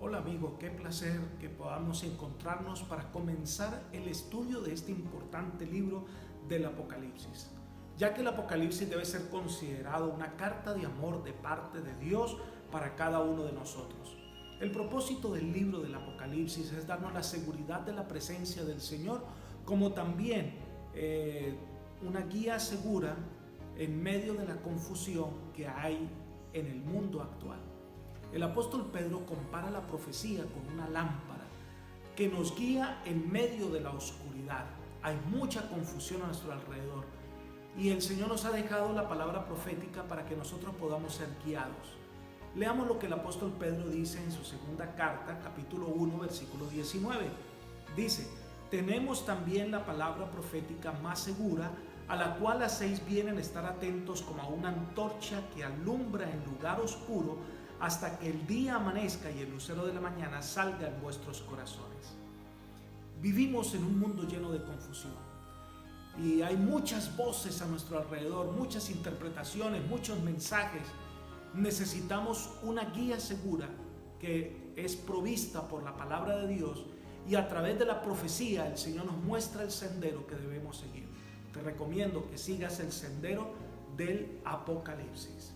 Hola amigo, qué placer que podamos encontrarnos para comenzar el estudio de este importante libro del Apocalipsis, ya que el Apocalipsis debe ser considerado una carta de amor de parte de Dios para cada uno de nosotros. El propósito del libro del Apocalipsis es darnos la seguridad de la presencia del Señor, como también una guía segura en medio de la confusión que hay en el mundo actual. El apóstol Pedro compara la profecía con una lámpara que nos guía en medio de la oscuridad. Hay mucha confusión a nuestro alrededor y el Señor nos ha dejado la palabra profética para que nosotros podamos ser guiados. Leamos lo que el apóstol Pedro dice en su segunda carta, capítulo 1, versículo 19. Dice: tenemos también la palabra profética más segura, a la cual hacéis bien en estar atentos como a una antorcha que alumbra en lugar oscuro, hasta que el día amanezca y el lucero de la mañana salga en vuestros corazones. Vivimos en un mundo lleno de confusión y hay muchas voces a nuestro alrededor, muchas interpretaciones, muchos mensajes. Necesitamos una guía segura que es provista por la palabra de Dios, y a través de la profecía el Señor nos muestra el sendero que debemos seguir. Te recomiendo que sigas el sendero del Apocalipsis.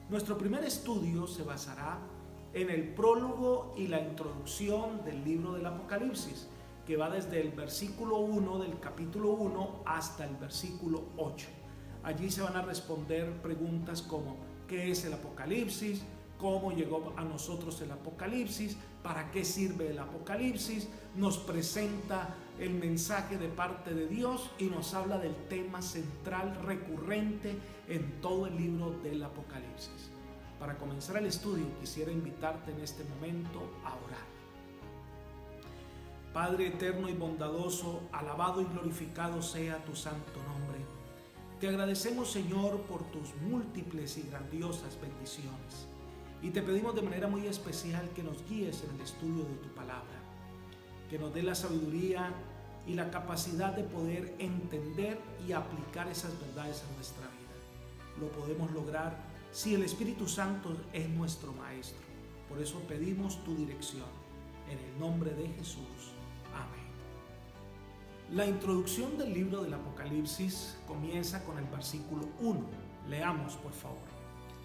Nuestro primer estudio se basará en el prólogo y la introducción del libro del Apocalipsis, que va desde el versículo 1 del capítulo 1 hasta el versículo 8. Allí se van a responder preguntas como: ¿qué es el Apocalipsis? ¿Cómo llegó a nosotros el Apocalipsis? ¿Para qué sirve el Apocalipsis? Nos presenta el mensaje de parte de Dios y nos habla del tema central recurrente en todo el libro del Apocalipsis. Para comenzar el estudio, quisiera invitarte en este momento a orar. Padre eterno y bondadoso, alabado y glorificado sea tu santo nombre. Te agradecemos, Señor, por tus múltiples y grandiosas bendiciones. Y te pedimos de manera muy especial que nos guíes en el estudio de tu palabra, que nos dé la sabiduría y la capacidad de poder entender y aplicar esas verdades a nuestra vida. Lo podemos lograr si el Espíritu Santo es nuestro Maestro. Por eso pedimos tu dirección, en el nombre de Jesús. Amén. La introducción del libro del Apocalipsis comienza con el versículo 1. Leamos, por favor.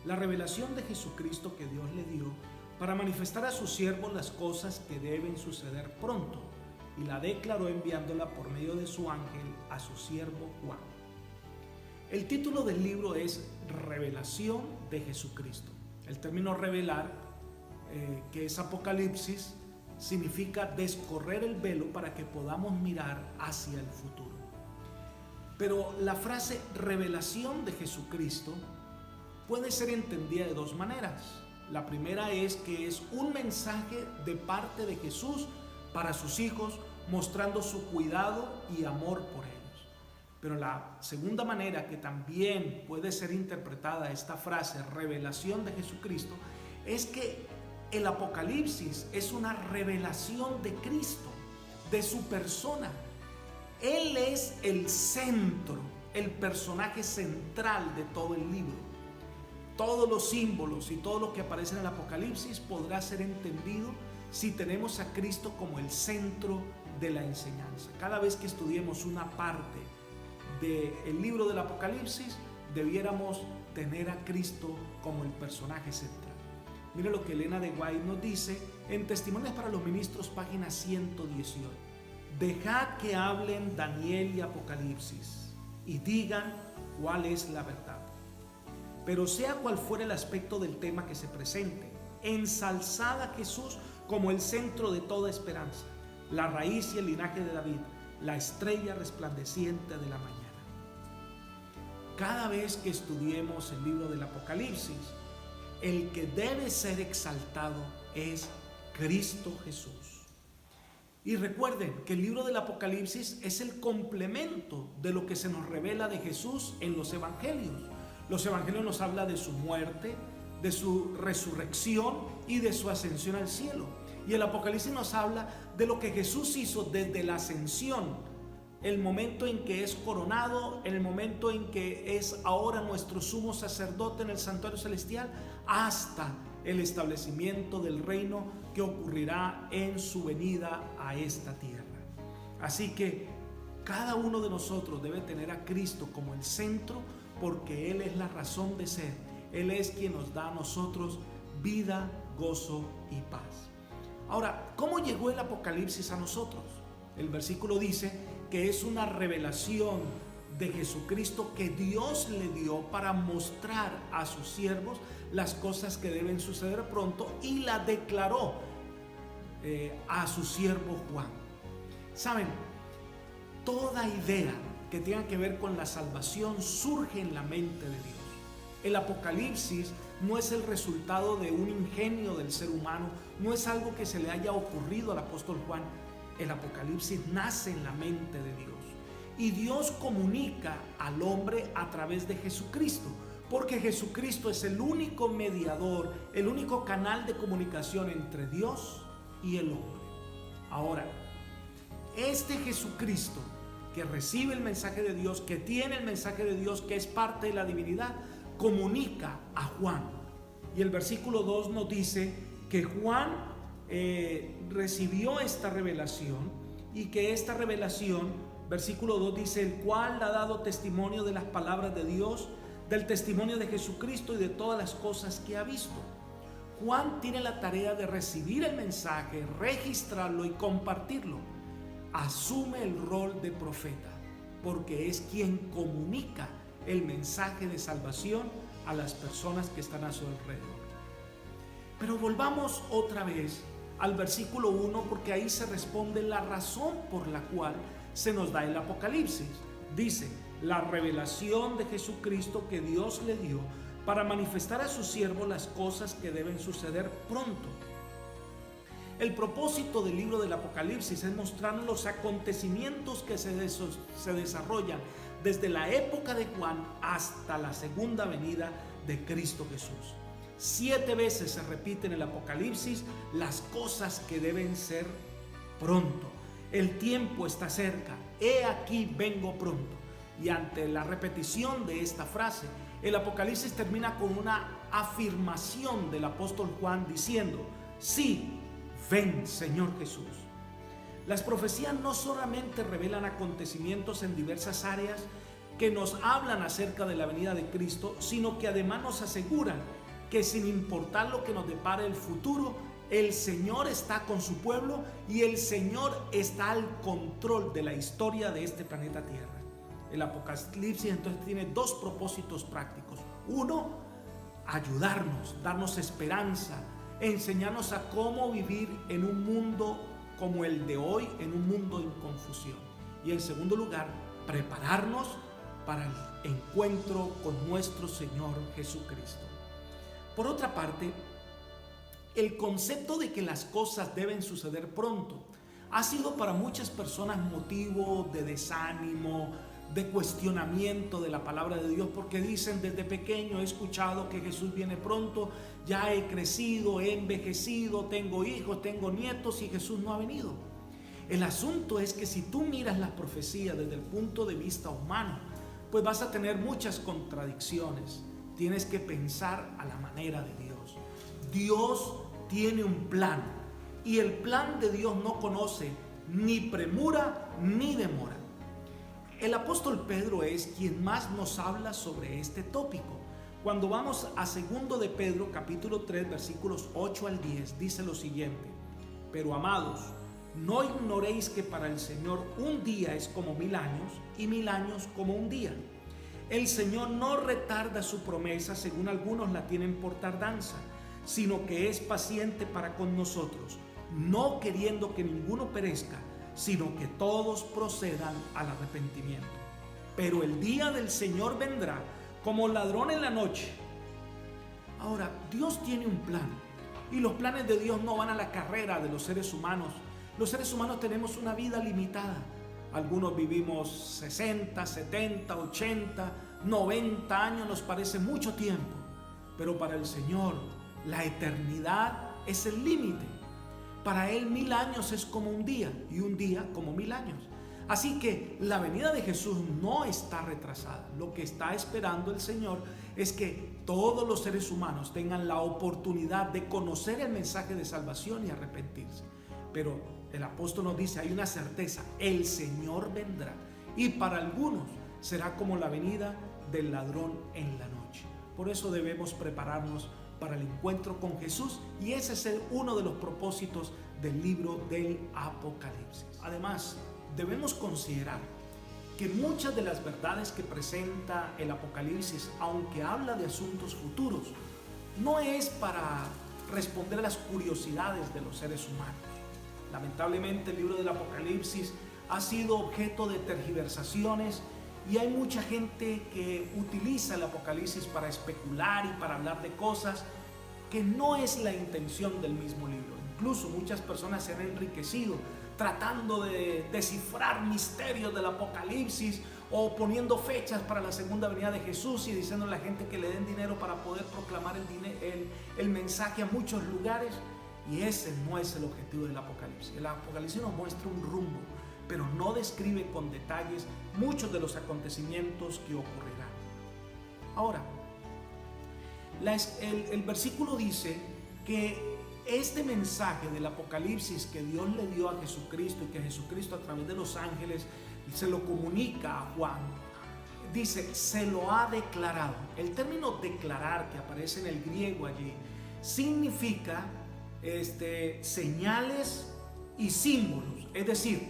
La revelación de Jesucristo que Dios le dio para manifestar a sus siervos las cosas que deben suceder pronto, y la declaró enviándola por medio de su ángel a su siervo Juan. El título del libro es Revelación de Jesucristo. El término revelar, que es Apocalipsis, significa descorrer el velo para que podamos mirar hacia el futuro. Pero la frase revelación de Jesucristo puede ser entendida de dos maneras. La primera es que es un mensaje de parte de Jesús para sus hijos, mostrando su cuidado y amor por ellos. Pero la segunda manera que también puede ser interpretada esta frase, revelación de Jesucristo, es que el Apocalipsis es una revelación de Cristo, de su persona. Él es el centro, el personaje central de todo el libro. Todos los símbolos y todo lo que aparece en el Apocalipsis podrá ser entendido si tenemos a Cristo como el centro de la enseñanza. Cada vez que estudiemos una parte del libro del Apocalipsis, debiéramos tener a Cristo como el personaje central. Mire lo que Elena de White nos dice en Testimonios para los Ministros, página 118. Dejad que hablen Daniel y Apocalipsis y digan cuál es la verdad. Pero sea cual fuera el aspecto del tema que se presente, ensalzad a Jesús como el centro de toda esperanza, la raíz y el linaje de David, la estrella resplandeciente de la mañana. Cada vez que estudiemos el libro del Apocalipsis, el que debe ser exaltado es Cristo Jesús. Y recuerden que el libro del Apocalipsis es el complemento de lo que se nos revela de Jesús en los evangelios. Los evangelios nos hablan de su muerte, de su resurrección y de su ascensión al cielo. Y el Apocalipsis nos habla de lo que Jesús hizo desde la ascensión, el momento en que es coronado, en el momento en que es ahora nuestro sumo sacerdote en el santuario celestial, hasta el establecimiento del reino que ocurrirá en su venida a esta tierra. Así que cada uno de nosotros debe tener a Cristo como el centro, porque Él es la razón de ser. Él es quien nos da a nosotros vida, gozo y paz. Ahora, ¿cómo llegó el Apocalipsis a nosotros? El versículo dice que es una revelación de Jesucristo que Dios le dio para mostrar a sus siervos las cosas que deben suceder pronto, y la declaró a su siervo Juan. Saben, toda idea que tenga que ver con la salvación surge en la mente de Dios. El Apocalipsis no es el resultado de un ingenio del ser humano, no es algo que se le haya ocurrido al apóstol Juan. El Apocalipsis nace en la mente de Dios, y Dios comunica al hombre a través de Jesucristo, porque Jesucristo es el único mediador, el único canal de comunicación entre Dios y el hombre. Ahora, este Jesucristo que recibe el mensaje de Dios, que tiene el mensaje de Dios, que es parte de la divinidad, comunica a Juan. Y el versículo 2 nos dice que Juan recibió esta revelación, y que esta revelación, versículo 2 dice, el cual ha dado testimonio de las palabras de Dios, del testimonio de Jesucristo y de todas las cosas que ha visto. Juan tiene la tarea de recibir el mensaje, registrarlo y compartirlo. Asume el rol de profeta, porque es quien comunica el mensaje de salvación a las personas que están a su alrededor. Pero volvamos otra vez al versículo 1, porque ahí se responde la razón por la cual se nos da el Apocalipsis. Dice, la revelación de Jesucristo que Dios le dio para manifestar a sus siervos las cosas que deben suceder pronto. El propósito del libro del Apocalipsis es mostrar los acontecimientos que se desarrollan desde la época de Juan hasta la segunda venida de Cristo Jesús. 7 veces se repite en el Apocalipsis las cosas que deben ser pronto. El tiempo está cerca, he aquí vengo pronto. Y ante la repetición de esta frase, el Apocalipsis termina con una afirmación del apóstol Juan diciendo, sí, ven Señor Jesús. Las profecías no solamente revelan acontecimientos en diversas áreas que nos hablan acerca de la venida de Cristo, sino que además nos aseguran que sin importar lo que nos depare el futuro, el Señor está con su pueblo y el Señor está al control de la historia de este planeta Tierra. El Apocalipsis entonces tiene 2 propósitos prácticos. Uno, ayudarnos, darnos esperanza, enseñarnos a cómo vivir en un mundo como el de hoy, en un mundo en confusión. Y en segundo lugar, prepararnos para el encuentro con nuestro Señor Jesucristo. Por otra parte, el concepto de que las cosas deben suceder pronto ha sido para muchas personas motivo de desánimo, de cuestionamiento de la palabra de Dios, porque dicen, desde pequeño he escuchado que Jesús viene pronto, ya he crecido, he envejecido, tengo hijos, tengo nietos y Jesús no ha venido. El asunto es que si tú miras las profecías desde el punto de vista humano, pues vas a tener muchas contradicciones. Tienes que pensar a la manera de Dios. Dios tiene un plan, y el plan de Dios no conoce ni premura ni demora. El apóstol Pedro es quien más nos habla sobre este tópico. Cuando vamos a 2 de Pedro, capítulo 3, versículos 8 al 10, dice lo siguiente: pero amados, no ignoréis que para el Señor un día es como 1000 años y 1000 años como un día. El Señor no retarda su promesa, según algunos la tienen por tardanza, sino que es paciente para con nosotros, no queriendo que ninguno perezca, sino que todos procedan al arrepentimiento. Pero el día del Señor vendrá como ladrón en la noche. Ahora, Dios tiene un plan, y los planes de Dios no van a la carrera de los seres humanos. Los seres humanos tenemos una vida limitada. Algunos vivimos 60, 70, 80, 90 años, nos parece mucho tiempo. Pero para el Señor, la eternidad es el límite. Para Él 1000 años es como un día, y un día como 1000 años. Así que la venida de Jesús no está retrasada. Lo que está esperando el Señor es que todos los seres humanos tengan la oportunidad de conocer el mensaje de salvación y arrepentirse. Pero el apóstol nos dice, hay una certeza, el Señor vendrá. Y para algunos será como la venida del ladrón en la noche. Por eso debemos prepararnos para el encuentro con Jesús, y ese es uno de los propósitos del libro del Apocalipsis. Además, debemos considerar que muchas de las verdades que presenta el Apocalipsis, aunque habla de asuntos futuros, no es para responder a las curiosidades de los seres humanos. Lamentablemente, el libro del Apocalipsis ha sido objeto de tergiversaciones, y hay mucha gente que utiliza el Apocalipsis para especular y para hablar de cosas que no es la intención del mismo libro. Incluso muchas personas se han enriquecido tratando de descifrar misterios del Apocalipsis, o poniendo fechas para la segunda venida de Jesús y diciendo a la gente que le den dinero para poder proclamar el mensaje a muchos lugares. Y ese no es el objetivo del Apocalipsis. El Apocalipsis nos muestra un rumbo, pero no describe con detalles muchos de los acontecimientos que ocurrirán. Ahora, el versículo dice que este mensaje del Apocalipsis que Dios le dio a Jesucristo, y que Jesucristo a través de los ángeles se lo comunica a Juan, dice, se lo ha declarado. El término declarar, que aparece en el griego allí, significa señales y símbolos. Es decir,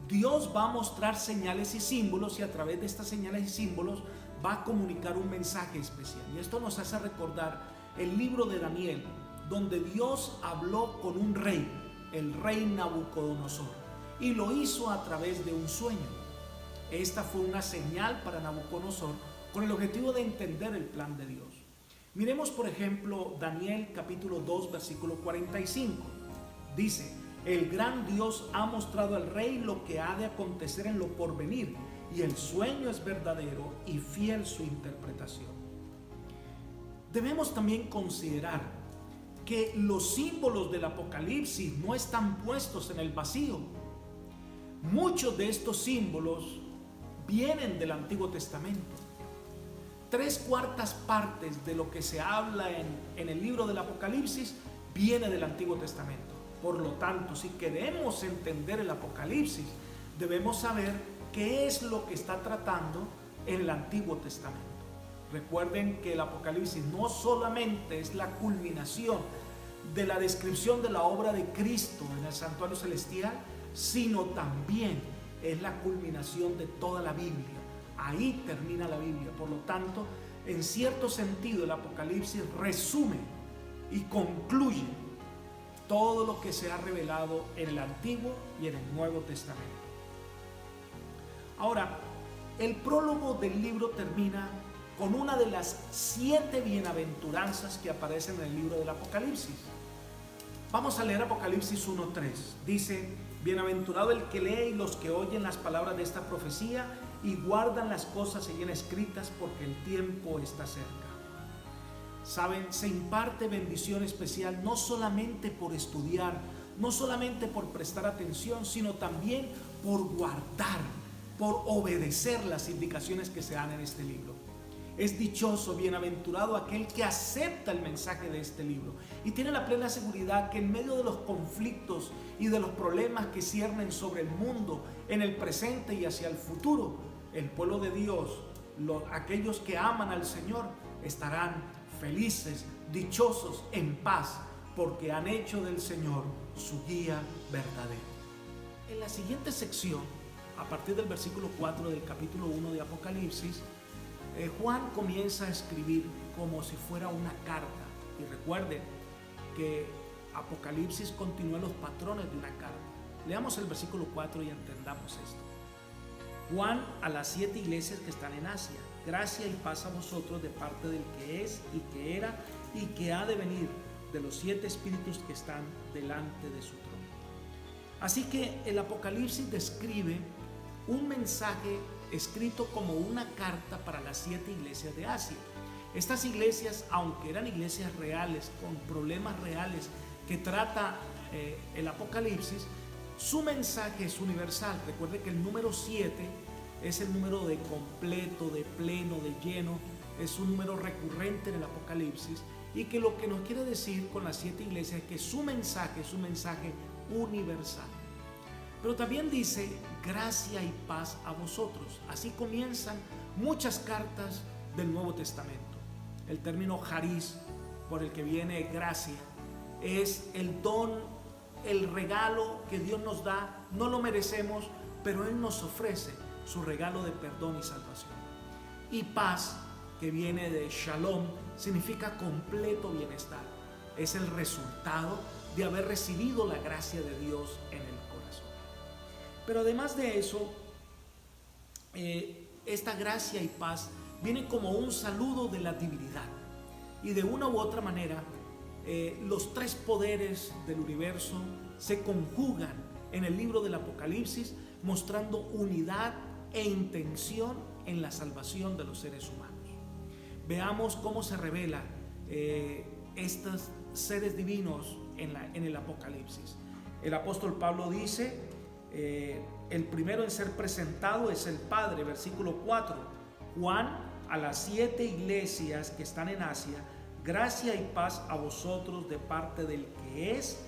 Dios va a mostrar señales y símbolos, y a través de estas señales y símbolos va a comunicar un mensaje especial. Y esto nos hace recordar el libro de Daniel, donde Dios habló con un rey, el rey Nabucodonosor, y lo hizo a través de un sueño. Esta fue una señal para Nabucodonosor con el objetivo de entender el plan de Dios. Miremos, por ejemplo, Daniel capítulo 2, versículo 45. Dice, el gran Dios ha mostrado al rey lo que ha de acontecer en lo porvenir, y el sueño es verdadero y fiel su interpretación. Debemos también considerar que los símbolos del Apocalipsis no están puestos en el vacío. Muchos de estos símbolos vienen del Antiguo Testamento. 3/4 partes de lo que se habla en el libro del Apocalipsis viene del Antiguo Testamento. Por lo tanto, si queremos entender el Apocalipsis, debemos saber qué es lo que está tratando en el Antiguo Testamento. Recuerden que el Apocalipsis no solamente es la culminación de la descripción de la obra de Cristo en el santuario celestial, sino también es la culminación de toda la Biblia. Ahí termina la Biblia. Por lo tanto, en cierto sentido, el Apocalipsis resume y concluye todo lo que se ha revelado en el Antiguo y en el Nuevo Testamento. Ahora, el prólogo del libro termina con una de las 7 bienaventuranzas que aparecen en el libro del Apocalipsis. Vamos a leer Apocalipsis 1:3. Dice, bienaventurado el que lee y los que oyen las palabras de esta profecía y guardan las cosas allí escritas, porque el tiempo está cerca. Saben, se imparte bendición especial no solamente por estudiar, no solamente por prestar atención, sino también por guardar, por obedecer las indicaciones que se dan en este libro. Es dichoso, bienaventurado aquel que acepta el mensaje de este libro y tiene la plena seguridad que en medio de los conflictos y de los problemas que ciernen sobre el mundo en el presente y hacia el futuro, el pueblo de Dios, aquellos que aman al Señor, estarán felices, dichosos, en paz, porque han hecho del Señor su guía verdadero. En la siguiente sección, a partir del versículo 4 del capítulo 1 de Apocalipsis, Juan comienza a escribir como si fuera una carta. Y recuerden que Apocalipsis continúa los patrones de una carta. Leamos el versículo 4 y entendamos esto. Juan, a las 7 iglesias que están en Asia, gracia y paz a vosotros de parte del que es y que era y que ha de venir, de los 7 espíritus que están delante de su trono. Así que el Apocalipsis describe un mensaje escrito como una carta para las 7 iglesias de Asia. Estas iglesias, aunque eran iglesias reales, con problemas reales que trata el Apocalipsis, Su mensaje es universal. Recuerde que el número 7 es el número de completo, de pleno, de lleno. Es un número recurrente en el Apocalipsis, y que lo que nos quiere decir con las 7 iglesias es que su mensaje es un mensaje universal. Pero también dice gracia y paz a vosotros. Así comienzan muchas cartas del Nuevo Testamento. El término charis, por el que viene gracia, es el don, el regalo que Dios nos da. No lo merecemos, pero Él nos ofrece su regalo de perdón y salvación. Y paz, que viene de shalom, significa completo bienestar. Es el resultado de haber recibido la gracia de Dios en el corazón. Pero además de eso, esta gracia y paz viene como un saludo de la divinidad. Y de una u otra manera, los 3 poderes del universo se conjugan en el libro del Apocalipsis, mostrando unidad e intención en la salvación de los seres humanos. Veamos cómo se revela estos seres divinos en el Apocalipsis. El apóstol Pablo dice, el primero en ser presentado es el Padre, versículo 4. Juan, a las 7 iglesias que están en Asia, gracia y paz a vosotros de parte del que es,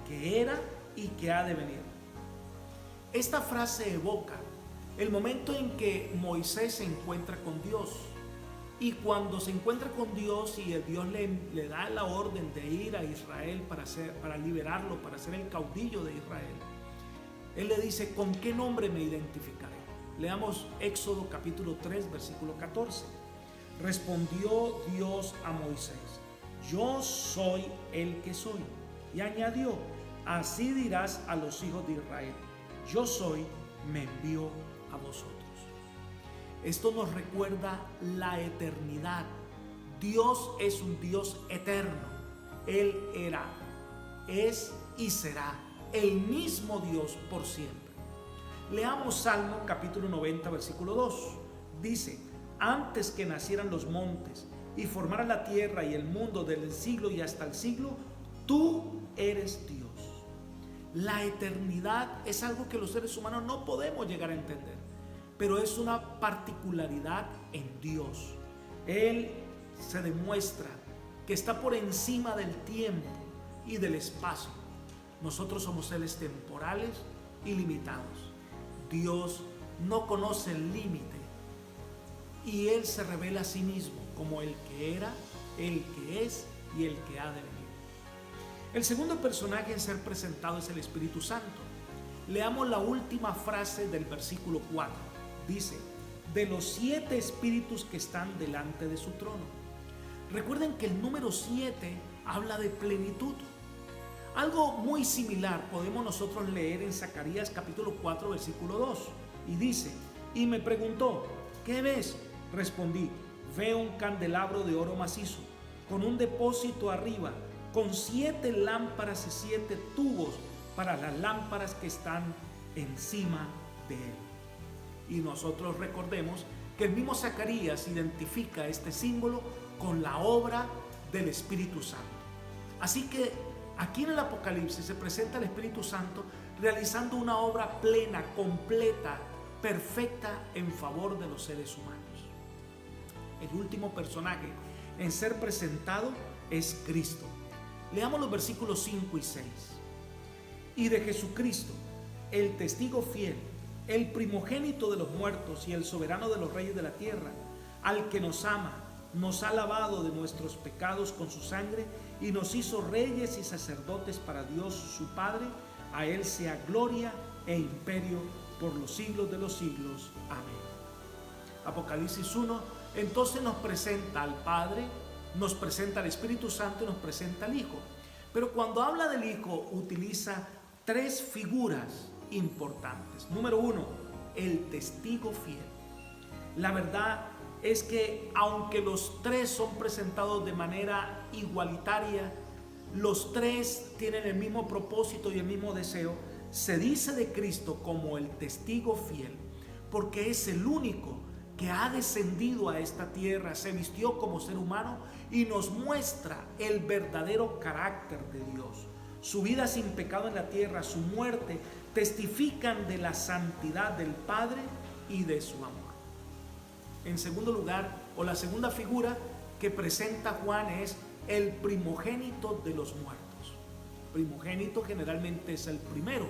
que era y que ha de venir. Esta frase evoca el momento en que Moisés se encuentra con Dios. Y cuando se encuentra con Dios y el Dios le da la orden de ir a Israel para liberarlo, para ser el caudillo de Israel, Él le dice: ¿con qué nombre me identificaré? Leamos Éxodo capítulo 3, versículo 14. Respondió Dios a Moisés: yo soy el que soy. Y añadió: así dirás a los hijos de Israel: yo soy, me envió a vosotros. Esto nos recuerda la eternidad. Dios es un Dios eterno. Él era, es y será el mismo Dios por siempre. Leamos Salmo capítulo 90, versículo 2. Dice: antes que nacieran los montes y formara la tierra y el mundo desde el siglo y hasta el siglo, tú eres Dios. La eternidad es algo que los seres humanos no podemos llegar a entender, pero es una particularidad en Dios. Él se demuestra que está por encima del tiempo y del espacio. Nosotros somos seres temporales y limitados. Dios no conoce el límite y Él se revela a sí mismo como el que era, el que es y el que ha de venir. El segundo personaje en ser presentado es el Espíritu Santo. Leamos la última frase del versículo 4. Dice: de los 7 espíritus que están delante de su trono. Recuerden que el número 7 habla de plenitud. Algo muy similar podemos nosotros leer en Zacarías capítulo 4, versículo 2. Y dice: y me preguntó: ¿qué ves? Respondí: veo un candelabro de oro macizo, con un depósito arriba, con 7 lámparas y 7 tubos para las lámparas que están encima de él. Y nosotros recordemos que el mismo Zacarías identifica este símbolo con la obra del Espíritu Santo. Así que aquí en el Apocalipsis se presenta el Espíritu Santo realizando una obra plena, completa, perfecta en favor de los seres humanos. El último personaje en ser presentado es Cristo. Leamos los versículos 5 y 6. Y de Jesucristo, el testigo fiel, el primogénito de los muertos y el soberano de los reyes de la tierra, al que nos ama, nos ha lavado de nuestros pecados con su sangre y nos hizo reyes y sacerdotes para Dios su Padre. A Él sea gloria e imperio por los siglos de los siglos. Amén. Apocalipsis 1 entonces nos presenta al Padre, nos presenta al Espíritu Santo y nos presenta al Hijo. Pero cuando habla del Hijo utiliza 3 figuras importantes. Número 1, el testigo fiel. La verdad es que aunque los 3 son presentados de manera igualitaria, los 3 tienen el mismo propósito y el mismo deseo. Se dice de Cristo como el testigo fiel porque es el único que ha descendido a esta tierra, se vistió como ser humano y nos muestra el verdadero carácter de Dios. Su vida sin pecado en la tierra, su muerte testifican de la santidad del Padre y de su amor. En segundo lugar, o la segunda figura que presenta Juan es el primogénito de los muertos. Primogénito generalmente es el primero.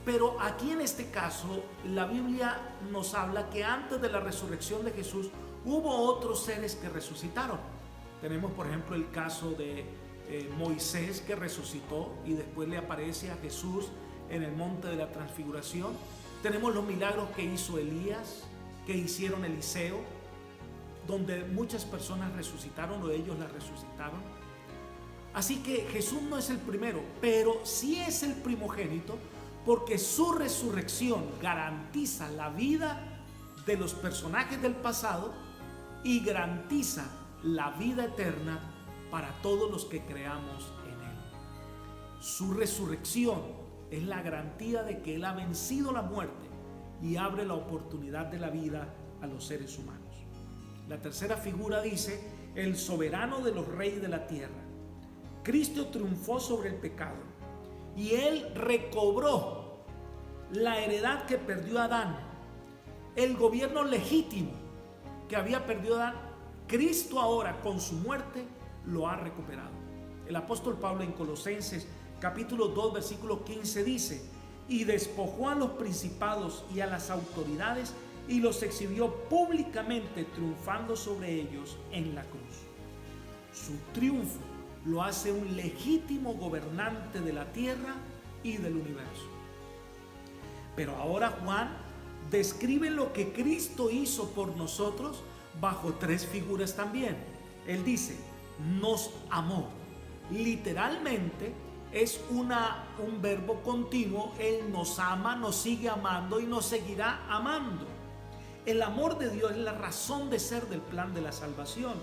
Pero aquí en este caso la Biblia nos habla que antes de la resurrección de Jesús hubo otros seres que resucitaron. Tenemos por ejemplo el caso de Moisés, que resucitó y después le aparece a Jesús en el monte de la transfiguración. Tenemos los milagros que hizo Elías, que hicieron Eliseo, donde muchas personas resucitaron o ellos la resucitaron. Así que Jesús no es el primero, pero sí es el primogénito, porque su resurrección garantiza la vida de los personajes del pasado y garantiza la vida eterna para todos los que creamos en Él. Su resurrección es la garantía de que Él ha vencido la muerte y abre la oportunidad de la vida a los seres humanos. La tercera figura dice: el soberano de los reyes de la tierra. Cristo triunfó sobre el pecado y Él recobró la heredad que perdió Adán, el gobierno legítimo que había perdido Adán. Cristo ahora con su muerte lo ha recuperado. El apóstol Pablo en Colosenses capítulo 2 versículo 15 dice: y despojó a los principados y a las autoridades y los exhibió públicamente, triunfando sobre ellos en la cruz. Su triunfo lo hace un legítimo gobernante de la tierra y del universo. Pero ahora Juan describe lo que Cristo hizo por nosotros bajo tres figuras también. Él dice: nos amó. Literalmente es un verbo continuo. Él nos ama, nos sigue amando y nos seguirá amando. El amor de Dios es la razón de ser del plan de la salvación.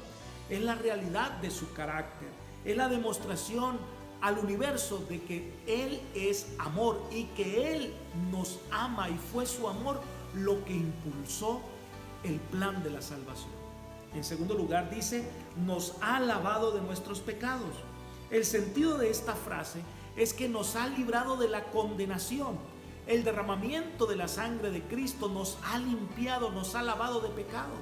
Es la realidad de su carácter. Es la demostración al universo de que Él es amor y que Él nos ama, y fue su amor lo que impulsó el plan de la salvación. En segundo lugar dice: nos ha lavado de nuestros pecados. El sentido de esta frase es que nos ha librado de la condenación. El derramamiento de la sangre de Cristo nos ha limpiado, nos ha lavado de pecado.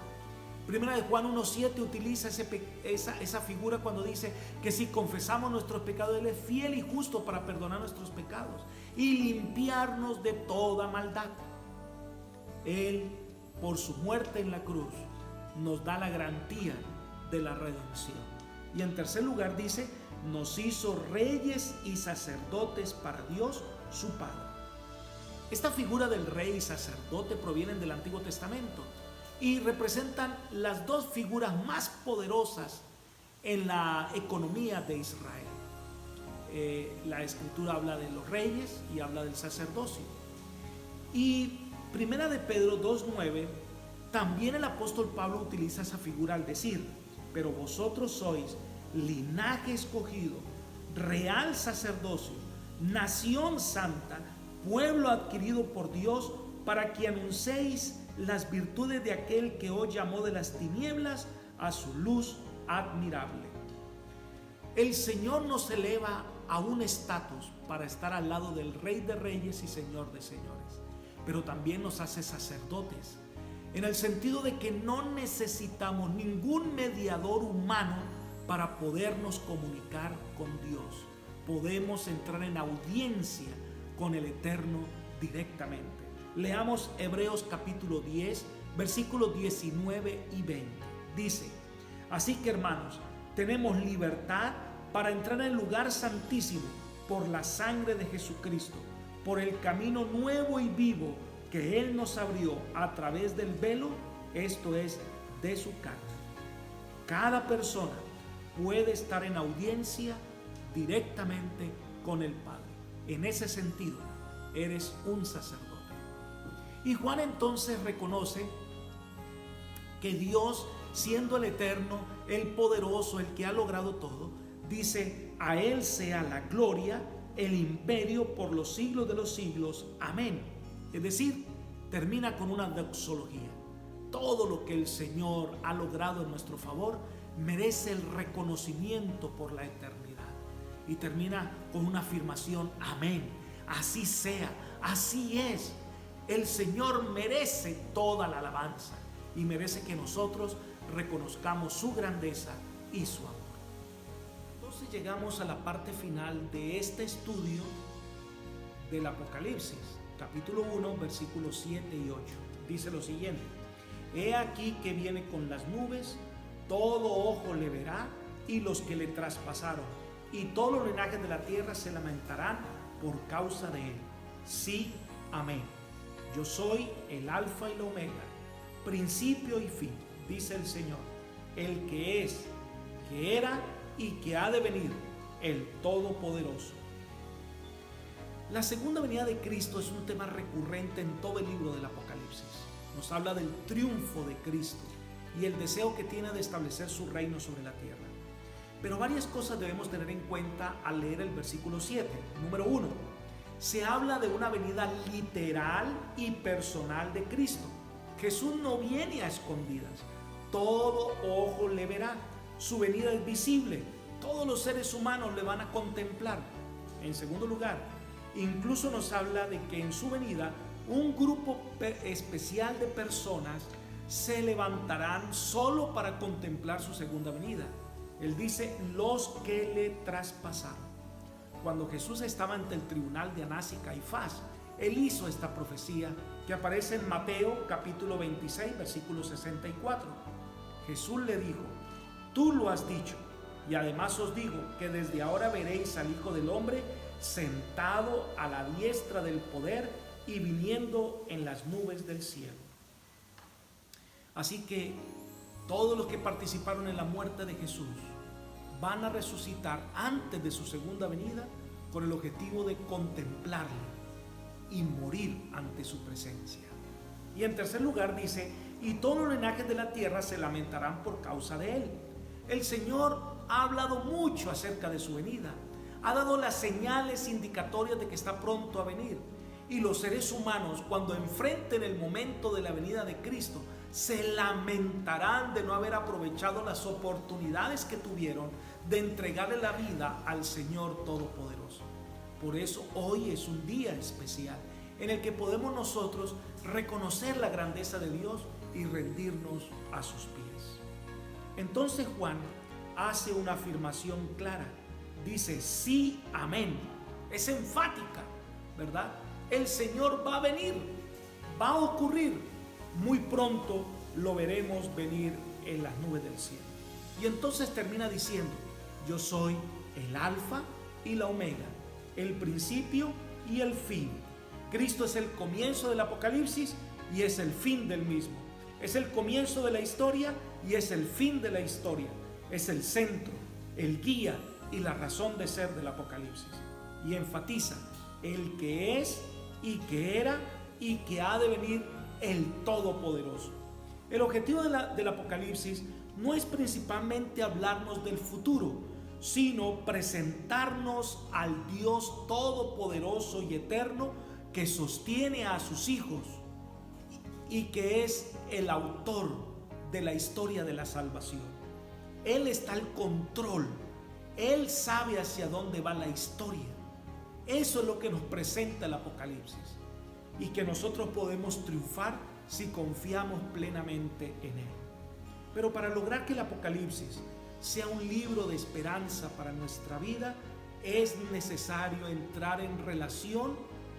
Primera de Juan 1:7 utiliza esa figura cuando dice que si confesamos nuestros pecados, Él es fiel y justo para perdonar nuestros pecados y limpiarnos de toda maldad. Él, por su muerte en la cruz, nos da la garantía de la redención. Y en tercer lugar dice: nos hizo reyes y sacerdotes para Dios su Padre. Esta figura del rey y sacerdote provienen del Antiguo Testamento y representan las dos figuras más poderosas en la economía de Israel. La Escritura habla de los reyes y habla del sacerdocio. Y Primera de Pedro 2:9, también el apóstol Pablo utiliza esa figura al decir: pero vosotros sois linaje escogido, real sacerdocio, nación santa, pueblo adquirido por Dios, para que anunciéis las virtudes de aquel que os llamó de las tinieblas a su luz admirable. El Señor nos eleva a un estatus para estar al lado del Rey de Reyes y Señor de Señores, pero también nos hace sacerdotes, en el sentido de que no necesitamos ningún mediador humano para podernos comunicar con Dios. Podemos entrar en audiencia con el Eterno directamente. Leamos Hebreos capítulo 10, versículos 19 y 20. Dice: así que, hermanos, tenemos libertad para entrar en el lugar santísimo por la sangre de Jesucristo, por el camino nuevo y vivo que Él nos abrió a través del velo, esto es, de su carne. Cada persona puede estar en audiencia directamente con el Padre. En ese sentido, eres un sacerdote. Y Juan entonces reconoce que Dios, siendo el eterno, el poderoso, el que ha logrado todo, dice: a Él sea la gloria, el imperio por los siglos de los siglos. Amén. Es decir, termina con una doxología. Todo lo que el Señor ha logrado en nuestro favor merece el reconocimiento por la eternidad. Y termina con una afirmación: amén. Así sea, así es. El Señor merece toda la alabanza y merece que nosotros reconozcamos su grandeza y su amor. Entonces llegamos a la parte final de este estudio del Apocalipsis, capítulo 1, versículos 7 y 8. Dice lo siguiente: He aquí que viene con las nubes, todo ojo le verá y los que le traspasaron, y todos los linajes de la tierra se lamentarán por causa de él. Sí, amén. Yo soy el Alfa y la Omega, principio y fin, dice el Señor, el que es, que era y que ha de venir, el Todopoderoso. La segunda venida de Cristo es un tema recurrente en todo el libro del Apocalipsis. Nos habla del triunfo de Cristo y el deseo que tiene de establecer su reino sobre la tierra. Pero varias cosas debemos tener en cuenta al leer el versículo 7. Número 1, se habla de una venida literal y personal de Cristo. Jesús no viene a escondidas. Todo ojo le verá. Su venida es visible. Todos los seres humanos le van a contemplar. En segundo lugar, incluso nos habla de que en su venida un grupo especial de personas se levantarán solo para contemplar su segunda venida. Él dice, los que le traspasaron. Cuando Jesús estaba ante el tribunal de Anás y Caifás, él hizo esta profecía que aparece en Mateo capítulo 26, versículo 64. Jesús le dijo, tú lo has dicho, y además os digo que desde ahora veréis al Hijo del Hombre sentado a la diestra del poder y viniendo en las nubes del cielo. Así que todos los que participaron en la muerte de Jesús van a resucitar antes de su segunda venida con el objetivo de contemplarle y morir ante su presencia. Y en tercer lugar dice, y todos los linajes de la tierra se lamentarán por causa de él. El Señor ha hablado mucho acerca de su venida, ha dado las señales indicatorias de que está pronto a venir. Y los seres humanos, cuando enfrenten el momento de la venida de Cristo, se lamentarán de no haber aprovechado las oportunidades que tuvieron de entregarle la vida al Señor Todopoderoso. Por eso hoy es un día especial en el que podemos nosotros reconocer la grandeza de Dios y rendirnos a sus pies. Entonces Juan hace una afirmación clara. Dice, sí, amén. Es enfática, ¿verdad? El Señor va a venir, va a ocurrir. Muy pronto lo veremos venir en las nubes del cielo. Y entonces termina diciendo, yo soy el Alfa y la Omega, el principio y el fin. Cristo es el comienzo del Apocalipsis y es el fin del mismo. Es el comienzo de la historia y es el fin de la historia. Es el centro, el guía y la razón de ser del Apocalipsis. Y enfatiza el que es y que era y que ha de venir, el Todopoderoso. El objetivo del Apocalipsis no es principalmente hablarnos del futuro, sino presentarnos al Dios Todopoderoso y Eterno que sostiene a sus hijos y que es el autor de la historia de la salvación. Él está al control, Él sabe hacia dónde va la historia. Eso es lo que nos presenta el Apocalipsis y que nosotros podemos triunfar si confiamos plenamente en Él. Pero para lograr que el Apocalipsis sea un libro de esperanza para nuestra vida, es necesario entrar en relación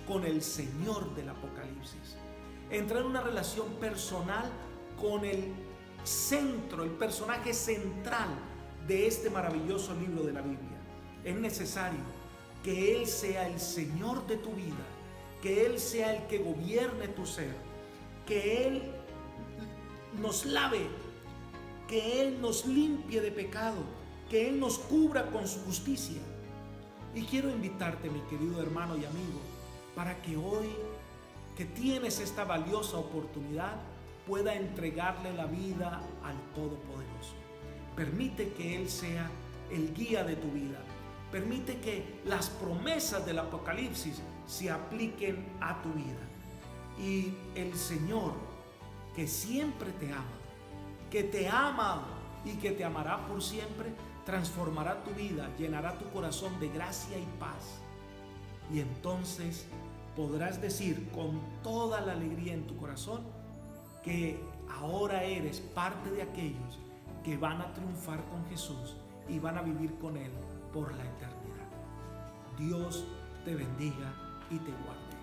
con el Señor del Apocalipsis. Entrar en una relación personal con el centro, el personaje central de este maravilloso libro de la Biblia. Es necesario que Él sea el Señor de tu vida, que Él sea el que gobierne tu ser, que Él nos lave, que Él nos limpie de pecado, que Él nos cubra con su justicia. Y quiero invitarte, mi querido hermano y amigo, para que hoy que tienes esta valiosa oportunidad, pueda entregarle la vida al Todopoderoso. Permite que Él sea el guía de tu vida. Permite que las promesas del Apocalipsis se apliquen a tu vida. Y el Señor, que siempre te ama, que te ama y que te amará por siempre, transformará tu vida, llenará tu corazón de gracia y paz. Y entonces podrás decir con toda la alegría en tu corazón que ahora eres parte de aquellos que van a triunfar con Jesús y van a vivir con Él por la eternidad. Dios te bendiga y te guarde.